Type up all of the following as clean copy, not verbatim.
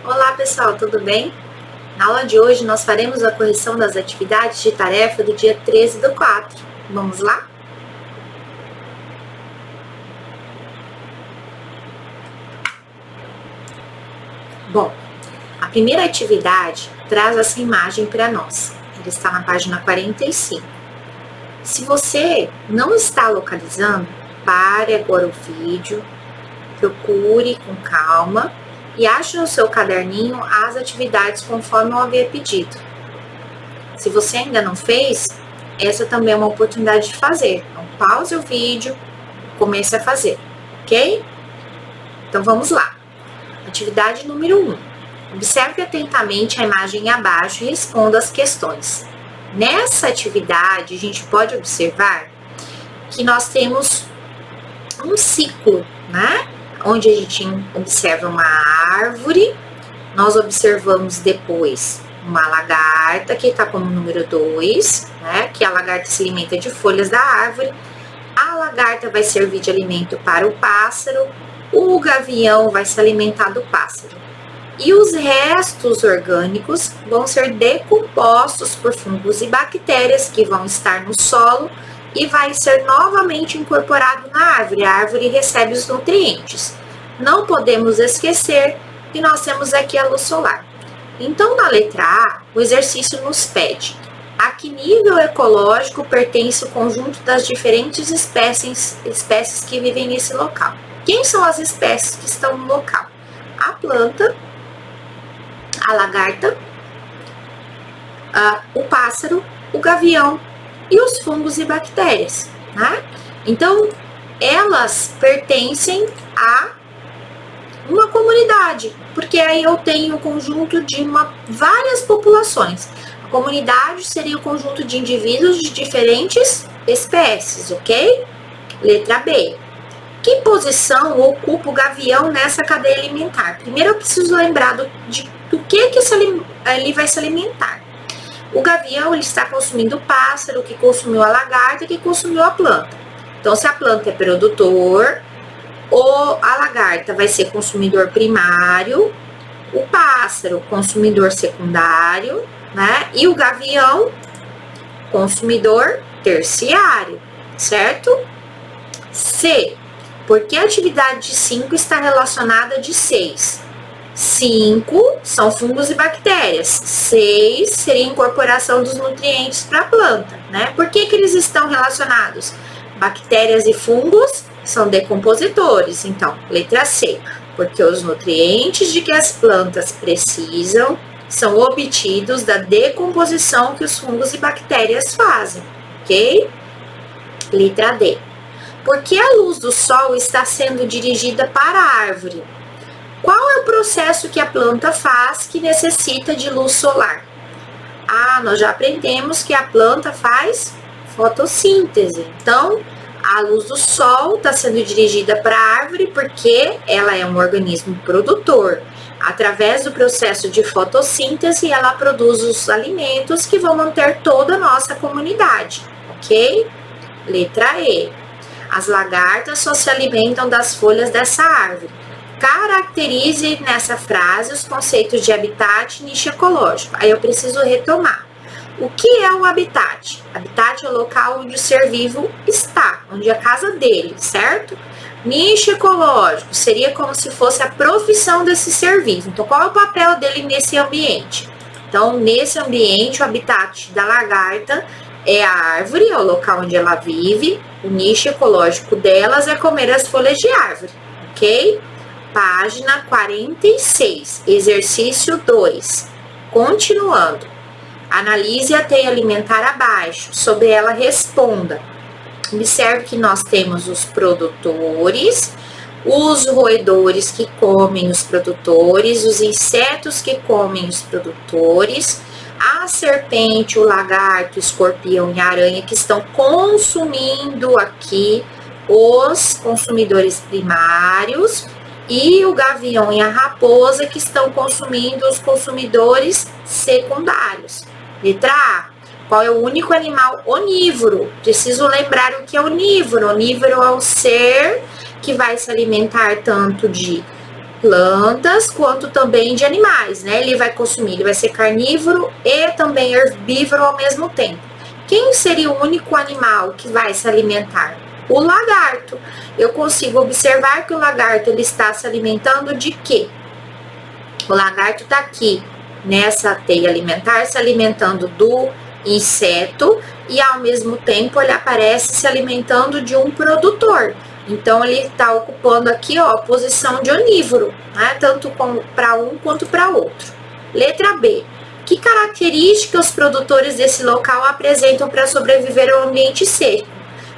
Olá pessoal, tudo bem? Na aula de hoje nós faremos a correção das atividades de tarefa do dia 13/4. Vamos lá? Bom, a primeira atividade traz essa imagem para nós. Ela está na página 45. Se você não está localizando, pare agora o vídeo, procure com calma e ache no seu caderninho as atividades conforme eu havia pedido. Se você ainda não fez, essa também é uma oportunidade de fazer. Então, pause o vídeo, comece a fazer, ok? Então, vamos lá. Atividade número 1. Observe atentamente a imagem abaixo e responda as questões. Nessa atividade, a gente pode observar que nós temos um ciclo, né? Onde a gente observa uma árvore, nós observamos depois uma lagarta, que está como número 2, né? Que a lagarta se alimenta de folhas da árvore. A lagarta vai servir de alimento para o pássaro, o gavião vai se alimentar do pássaro. E os restos orgânicos vão ser decompostos por fungos e bactérias que vão estar no solo e vai ser novamente incorporado na árvore. A árvore recebe os nutrientes. Não podemos esquecer que nós temos aqui a luz solar. Então, na letra A, o exercício nos pede: a que nível ecológico pertence o conjunto das diferentes espécies que vivem nesse local? Quem são as espécies que estão no local? A planta, a lagarta, o pássaro, o gavião e os fungos e bactérias, né? Então, elas pertencem a uma comunidade, porque aí eu tenho o conjunto de várias populações. A comunidade seria o conjunto de indivíduos de diferentes espécies, ok? Letra B. Que posição ocupa o gavião nessa cadeia alimentar? Primeiro eu preciso lembrar do que ele vai se alimentar. O gavião ele está consumindo o pássaro, que consumiu a lagarta, que consumiu a planta. Então, se a planta é produtor, a lagarta vai ser consumidor primário, o pássaro consumidor secundário, né? E o gavião consumidor terciário, certo? C. Por que a atividade 5 está relacionada de 6? 5 são fungos e bactérias. 6 seria a incorporação dos nutrientes para a planta, né? Por que eles estão relacionados? Bactérias e fungos são decompositores. Então, letra C. Porque os nutrientes de que as plantas precisam são obtidos da decomposição que os fungos e bactérias fazem, ok? Letra D. Por que a luz do sol está sendo dirigida para a árvore? Qual é o processo que a planta faz que necessita de luz solar? Nós já aprendemos que a planta faz fotossíntese. Então, a luz do sol está sendo dirigida para a árvore porque ela é um organismo produtor. Através do processo de fotossíntese, ela produz os alimentos que vão manter toda a nossa comunidade, ok? Letra E. As lagartas só se alimentam das folhas dessa árvore. Caracterize nessa frase os conceitos de habitat e nicho ecológico. Aí eu preciso retomar. O que é o habitat? Habitat é o local onde o ser vivo está, onde é a casa dele, certo? Nicho ecológico seria como se fosse a profissão desse ser vivo. Então, qual é o papel dele nesse ambiente? Então, nesse ambiente, o habitat da lagarta é a árvore, é o local onde ela vive. O nicho ecológico delas é comer as folhas de árvore, ok? Página 46, exercício 2. Continuando. Analise a teia alimentar abaixo. Sobre ela, responda. Observe que nós temos os produtores, os roedores que comem os produtores, os insetos que comem os produtores, a serpente, o lagarto, o escorpião e a aranha que estão consumindo aqui os consumidores primários, e o gavião e a raposa que estão consumindo os consumidores secundários. Letra A. Qual é o único animal onívoro? Preciso lembrar o que é onívoro. Onívoro é o ser que vai se alimentar tanto de plantas quanto também de animais, né? Ele vai ser carnívoro e também herbívoro ao mesmo tempo. Quem seria o único animal que vai se alimentar? O lagarto. Eu consigo observar que o lagarto ele está se alimentando de quê? O lagarto está aqui nessa teia alimentar, se alimentando do inseto e ao mesmo tempo ele aparece se alimentando de um produtor. Então ele está ocupando aqui, ó, a posição de onívoro, né? Tanto para um quanto para outro. Letra B. Que características os produtores desse local apresentam para sobreviver ao ambiente seco?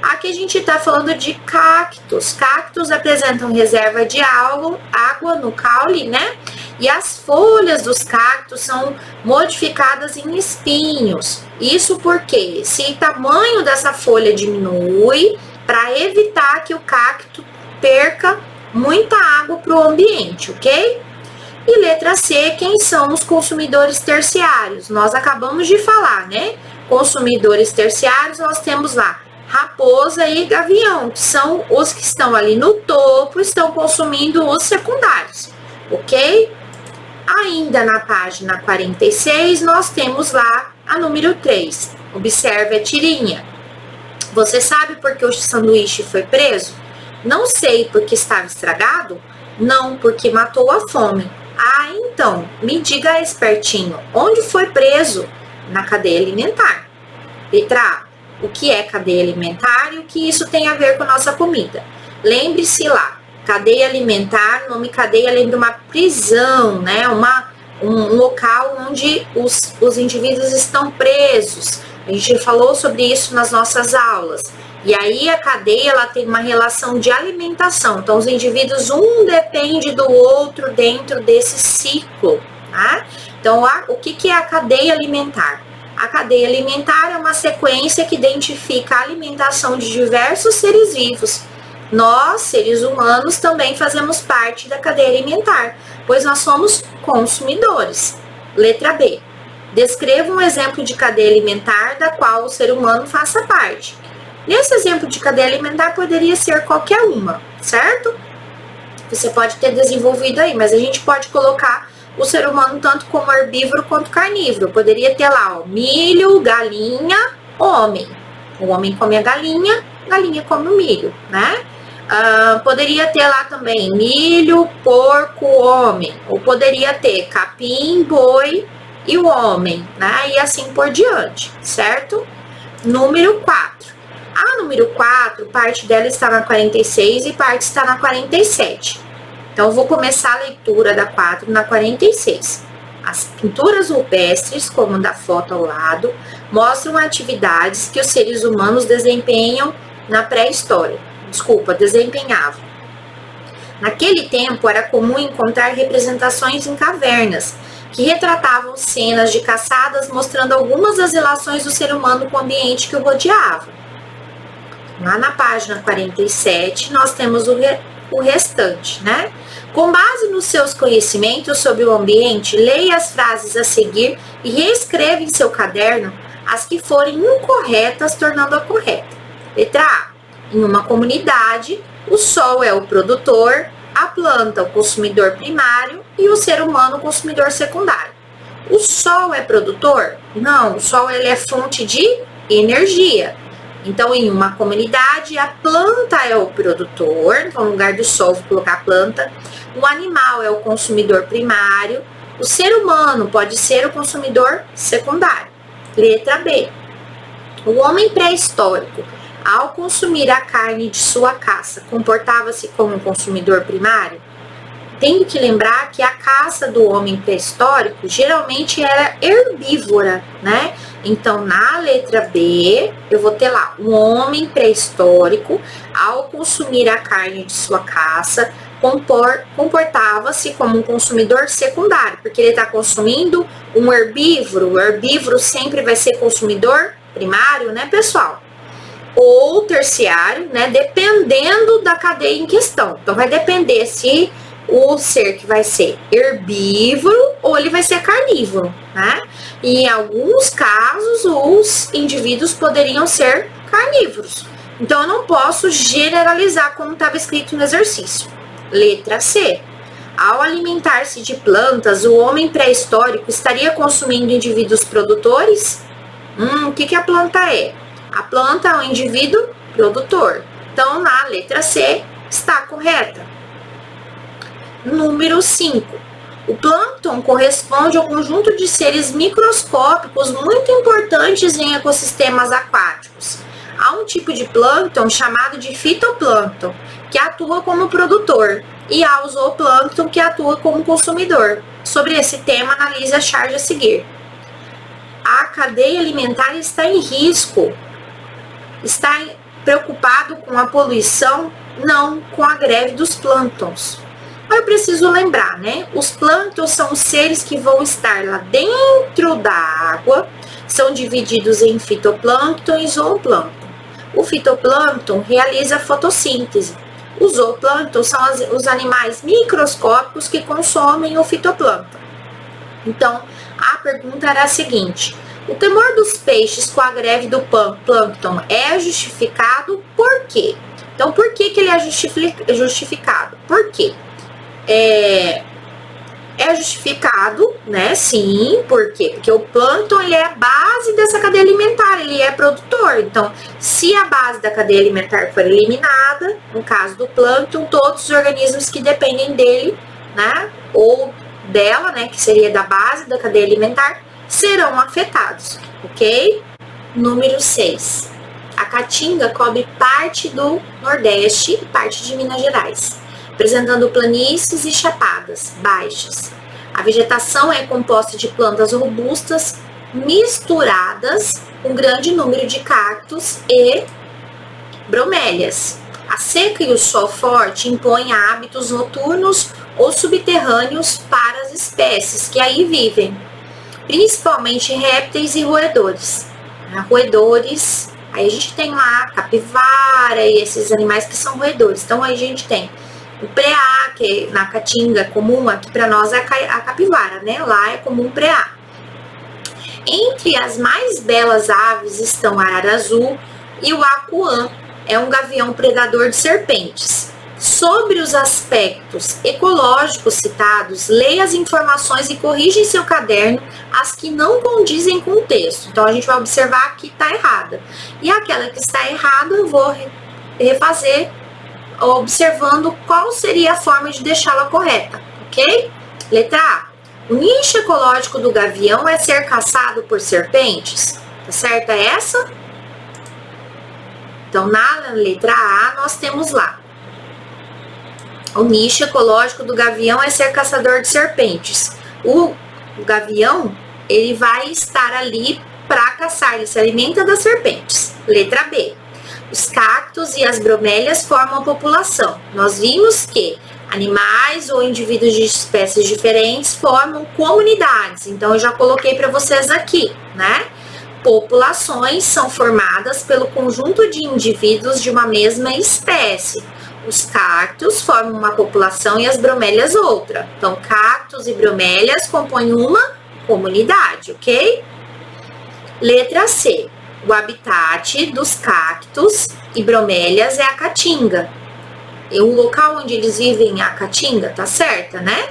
Aqui a gente está falando de cactos. Cactos apresentam reserva de água no caule, né? E as folhas dos cactos são modificadas em espinhos. Isso porque se o tamanho dessa folha diminui, para evitar que o cacto perca muita água para o ambiente, ok? E letra C, quem são os consumidores terciários? Nós acabamos de falar, né? Consumidores terciários, nós temos lá raposa e gavião, que são os que estão ali no topo, estão consumindo os secundários, ok? Ainda na página 46, nós temos lá a número 3. Observe a tirinha. Você sabe por que o sanduíche foi preso? Não sei, porque estava estragado? Não, porque matou a fome. Ah, então, me diga, espertinho, onde foi preso? Na cadeia alimentar. Letra A. O que é cadeia alimentar e o que isso tem a ver com a nossa comida? Lembre-se lá, cadeia alimentar, nome cadeia lembra uma prisão, né? Um local onde os indivíduos estão presos. A gente falou sobre isso nas nossas aulas. E aí a cadeia ela tem uma relação de alimentação. Então os indivíduos um depende do outro dentro desse ciclo, tá? Então o que é a cadeia alimentar? A cadeia alimentar é uma sequência que identifica a alimentação de diversos seres vivos. Nós, seres humanos, também fazemos parte da cadeia alimentar, pois nós somos consumidores. Letra B. Descreva um exemplo de cadeia alimentar da qual o ser humano faça parte. Nesse exemplo de cadeia alimentar poderia ser qualquer uma, certo? Você pode ter desenvolvido aí, mas a gente pode colocar o ser humano tanto como herbívoro quanto carnívoro. Poderia ter lá, ó, milho, galinha, homem. O homem come a galinha come o milho, né? Poderia ter lá também milho, porco, homem. Ou poderia ter capim, boi e o homem, né? E assim por diante, certo? Número 4. A número 4, parte dela está na 46 e parte está na 47. Então, eu vou começar a leitura da 4 na 46. As pinturas rupestres, como da foto ao lado, mostram atividades que os seres humanos desempenhavam. Naquele tempo, era comum encontrar representações em cavernas, que retratavam cenas de caçadas, mostrando algumas das relações do ser humano com o ambiente que o rodeava. Lá na página 47, nós temos o restante, né? Com base nos seus conhecimentos sobre o ambiente, leia as frases a seguir e reescreva em seu caderno as que forem incorretas, tornando-a correta. Letra A. Em uma comunidade, o sol é o produtor, a planta o consumidor primário e o ser humano o consumidor secundário. O sol é produtor? Não, o sol ele é fonte de energia. Então, em uma comunidade, a planta é o produtor, então no lugar do sol vou colocar a planta. O animal é o consumidor primário. O ser humano pode ser o consumidor secundário. Letra B. O homem pré-histórico, ao consumir a carne de sua caça, comportava-se como um consumidor primário? Tendo que lembrar que a caça do homem pré-histórico geralmente era herbívora, né? Então, na letra B, eu vou ter lá, um homem pré-histórico, ao consumir a carne de sua caça, comportava-se como um consumidor secundário, porque ele está consumindo um herbívoro. O herbívoro sempre vai ser consumidor primário, né, pessoal? Ou terciário, né, dependendo da cadeia em questão. Então, vai depender se o ser que vai ser herbívoro ou ele vai ser carnívoro, né? E em alguns casos, os indivíduos poderiam ser carnívoros. Então, eu não posso generalizar como estava escrito no exercício. Letra C. Ao alimentar-se de plantas, o homem pré-histórico estaria consumindo indivíduos produtores? O que a planta é? A planta é um indivíduo produtor. Então, na letra C, está correta. Número 5. O plâncton corresponde ao conjunto de seres microscópicos muito importantes em ecossistemas aquáticos. Há um tipo de plâncton chamado de fitoplâncton, que atua como produtor, e há o zooplâncton, que atua como consumidor. Sobre esse tema, analise a charge a seguir. A cadeia alimentar está em risco. Está preocupado com a poluição? Não, com a greve dos plânctons. Eu preciso lembrar, né? Os plânctons são os seres que vão estar lá dentro da água, são divididos em fitoplâncton e zooplâncton. O fitoplâncton realiza a fotossíntese. Os zooplâncton são os animais microscópicos que consomem o fitoplâncton. Então, a pergunta era a seguinte: o temor dos peixes com a greve do plâncton é justificado por quê? Então, por que ele é justificado? Por quê? É justificado, né? Sim, por quê? Porque o plâncton ele é a base dessa cadeia alimentar, ele é produtor. Então, se a base da cadeia alimentar for eliminada, no caso do plâncton, todos os organismos que dependem dele, né? Ou dela, né? Que seria da base da cadeia alimentar, serão afetados, ok? Número 6. A caatinga cobre parte do Nordeste e parte de Minas Gerais, apresentando planícies e chapadas baixas. A vegetação é composta de plantas robustas misturadas com grande número de cactos e bromélias. A seca e o sol forte impõem hábitos noturnos ou subterrâneos para as espécies que aí vivem, principalmente répteis e roedores. Roedores, aí a gente tem lá a capivara e esses animais que são roedores. Então aí a gente tem o preá, que na caatinga é comum, aqui para nós é a capivara, né? Lá é comum preá. Entre as mais belas aves estão o arara azul e o acuã, é um gavião predador de serpentes. Sobre os aspectos ecológicos citados, leia as informações e corrija em seu caderno as que não condizem com o texto. Então, a gente vai observar que está errada. E aquela que está errada, eu vou refazer observando qual seria a forma de deixá-la correta, ok? Letra A. O nicho ecológico do gavião é ser caçado por serpentes. Tá certo? É essa? Então, na letra A, nós temos lá. O nicho ecológico do gavião é ser caçador de serpentes. O gavião, ele vai estar ali para caçar, ele se alimenta das serpentes. Letra B. Os cactos e as bromélias formam a população. Nós vimos que animais ou indivíduos de espécies diferentes formam comunidades. Então, eu já coloquei para vocês aqui, né? Populações são formadas pelo conjunto de indivíduos de uma mesma espécie. Os cactos formam uma população e as bromélias outra. Então, cactos e bromélias compõem uma comunidade, ok? Letra C. O habitat dos cactos e bromélias é a caatinga. E o local onde eles vivem é a caatinga, tá certa, né?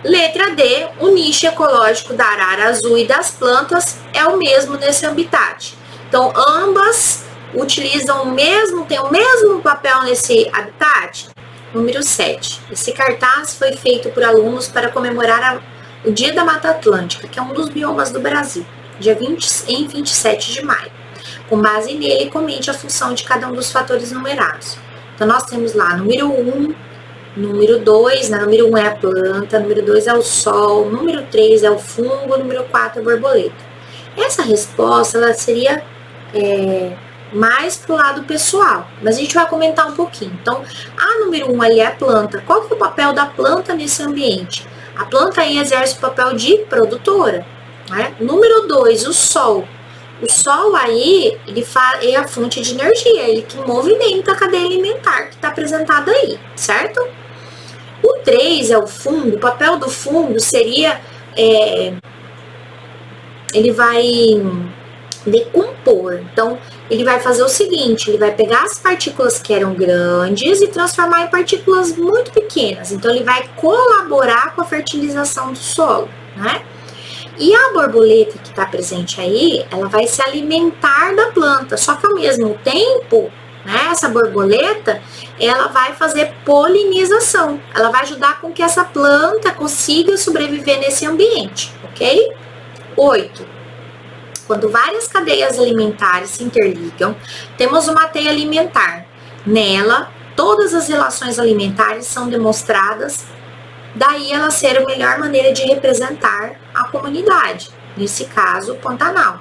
Letra D. O nicho ecológico da arara azul e das plantas é o mesmo nesse habitat. Então, ambas utilizam tem o mesmo papel nesse habitat? Número 7. Esse cartaz foi feito por alunos para comemorar o Dia da Mata Atlântica, que é um dos biomas do Brasil, em 27 de maio. Com base nele, comente a função de cada um dos fatores numerados. Então, nós temos lá número 1, número 2, né? Número 1 é a planta, número 2 é o sol, número 3 é o fungo, número 4 é a borboleta. Essa resposta, ela seria mais pro lado pessoal, mas a gente vai comentar um pouquinho. Então, a número 1 ali é a planta. Qual que é o papel da planta nesse ambiente? A planta aí exerce o papel de produtora, né? Número 2, o sol. O sol aí, ele é a fonte de energia, ele que movimenta a cadeia alimentar que está apresentada aí, certo? O 3 é o fungo. O papel do fungo seria, ele vai decompor. Então, ele vai fazer o seguinte, ele vai pegar as partículas que eram grandes e transformar em partículas muito pequenas. Então, ele vai colaborar com a fertilização do solo, né? E a borboleta que está presente aí, ela vai se alimentar da planta, só que ao mesmo tempo, né, essa borboleta, ela vai fazer polinização, ela vai ajudar com que essa planta consiga sobreviver nesse ambiente, ok? 8. Quando várias cadeias alimentares se interligam, temos uma teia alimentar. Nela, todas as relações alimentares são demonstradas, daí ela ser a melhor maneira de representar a comunidade, nesse caso, o Pantanal.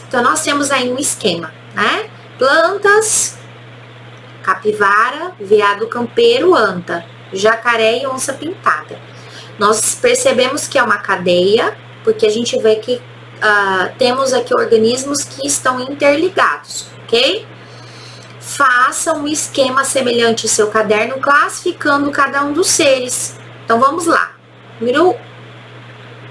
Então, nós temos aí um esquema, né? Plantas, capivara, veado campeiro, anta, jacaré e onça pintada. Nós percebemos que é uma cadeia, porque a gente vê que temos aqui organismos que estão interligados, ok? Faça um esquema semelhante ao seu caderno, classificando cada um dos seres. Então, vamos lá. Número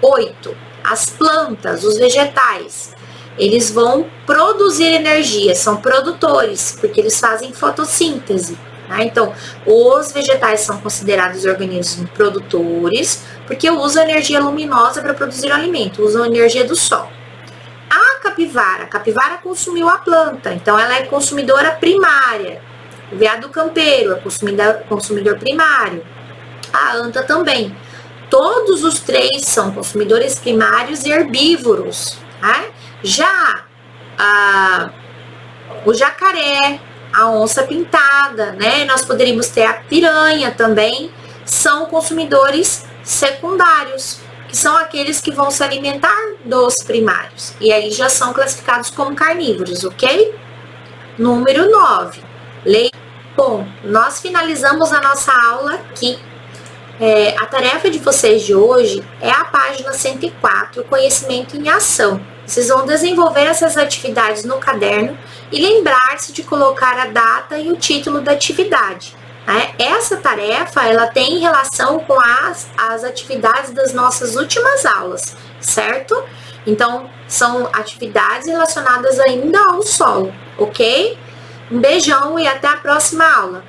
8. As plantas, os vegetais, eles vão produzir energia, são produtores, porque eles fazem fotossíntese. Né? Então, os vegetais são considerados organismos produtores, porque usam energia luminosa para produzir o alimento, usam energia do sol. A capivara consumiu a planta, então ela é consumidora primária. O veado campeiro é consumidor primário. A anta também. Todos os três são consumidores primários e herbívoros. Né? Já o jacaré, a onça pintada, né? Nós poderíamos ter a piranha também, são consumidores secundários, que são aqueles que vão se alimentar dos primários. E aí já são classificados como carnívoros, ok? Número 9. Bom, nós finalizamos a nossa aula aqui. A tarefa de vocês de hoje é a página 104, Conhecimento em Ação. Vocês vão desenvolver essas atividades no caderno e lembrar-se de colocar a data e o título da atividade. Essa tarefa, ela tem relação com as atividades das nossas últimas aulas, certo? Então, são atividades relacionadas ainda ao solo, ok? Um beijão e até a próxima aula.